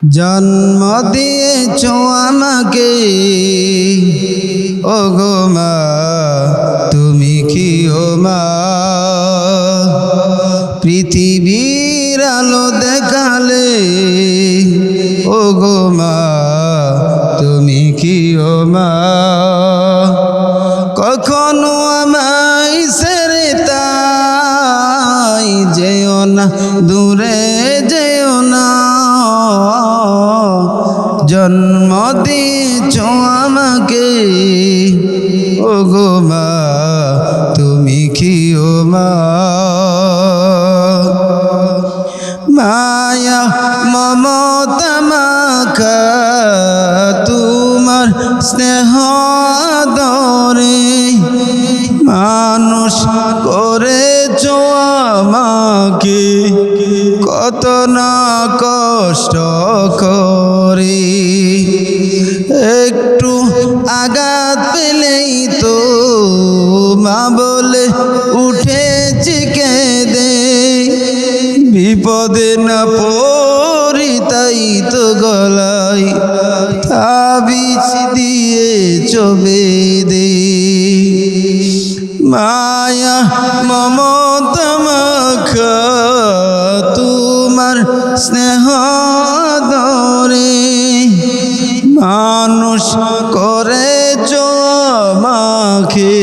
জন্ম দিয়েছ আমাকে ওগো মা, তুমি কি ও মা? পৃথিবীর আলো দেখালে ওগো মা, তুমি কি ও মা? কখনো আমায় ছেড়ে তাই যেও না, দূরে যেও না। জন্ম দিয়েছ আমাকে ওগো মা, তুমি কি ও মা? মায়া মমতা মাখা তোমার স্নেহ আদরে মানুষ করেছ আমাকে কত না কষ্ট করে। একটু আঘাত পেলেই তো মা বলে উঠেছি কেঁদে, বিপদে না পড়ি তাই তো গলায় তাবিজ দিয়েছ বেঁধে। মায়া মমতা মাখা তোমার স্নেহ আদরে মানুষ করেছ আমাকে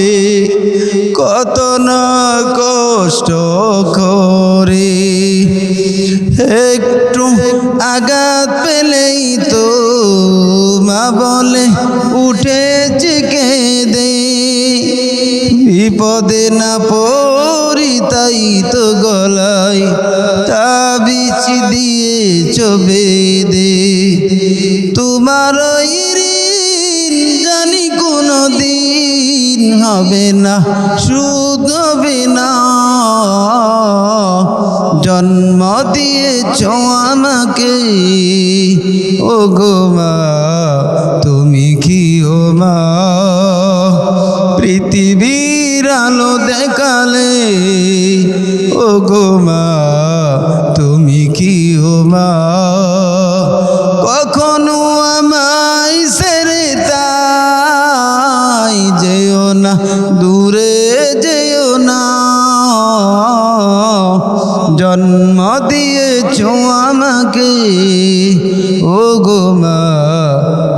কত না কষ্ট করে। একটু আঘাত পেলেই তো মা বলে উঠেছে কেঁদে, বিপদে না পড়ি তাই তো গলায় তাবিজ দিয়েছ বেঁধে। তোমার ঋণ জানি কোনো দিন হবে না, সুদ হবে না। জন্ম দিয়েছ আমাকে ওগো মা, তুমি কি ও মা? পৃথিবীর আলো দেখালে ওগো মা, তুমি কি ও মা? কখনো আমায় ছেড়ে তাই যেও না, দূরে যেও না। জন্ম দিয়েছ আমাকে ওগো মা,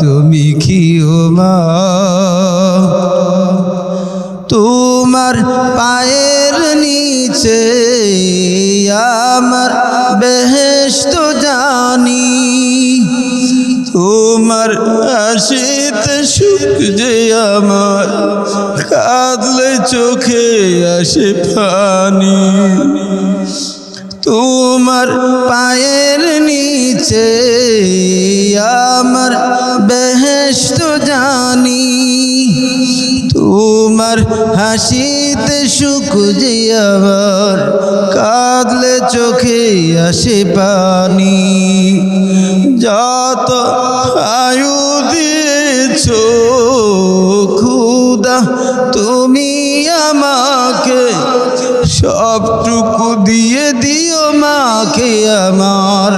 তুমি কি ও মা? তোমার পায়ের নিচে আমার বেহেশত জানি, তোমার হাসিতে সুখ যে আমার, কাঁদলে চোখে আসে পানি। তোমার পায়ের নিচে আমার বেহেশত জানি, তোমার হাসিতে সুখ যে আমার, কাঁদলে চোখে আসে পানি। যত আয়ু দিয়েছ খুদা তুমি আমাকে, সবটুকু দিয়ে দিও মাকে আমার,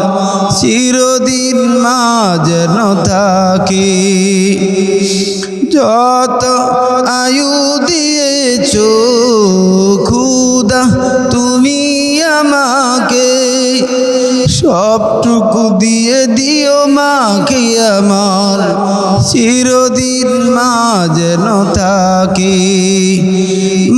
চিরদিন মা যেন থাকে। যত আয়ু দিয়েছ খুদা তুমি আমাকে, সবটুকু দিয়ে দিও মাকে আমার, চিরদিন মা যেন থাকে।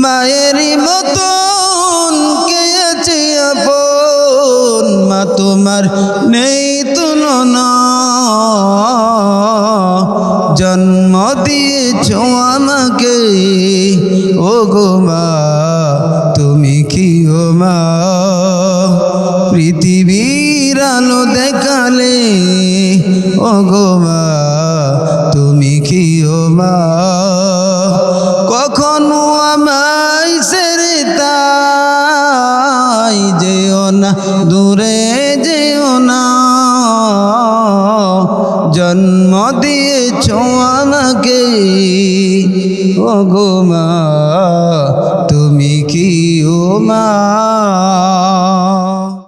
মায়ের মতন কে আছে আপন, মা তোমার নেই তুলনা। জন্ম দিয়েছ আমাকে ওগো মা, তুমি কি ও মা? পৃথিবীর আলো দেখালে ওগো মা, তুমি কি ও মা? কখনো আমায় ছেড়ে তাই যেও না, দূরে যেও না। জন্ম দিয়েছ আমাকে ওগো মা, তুমি কি ও মা?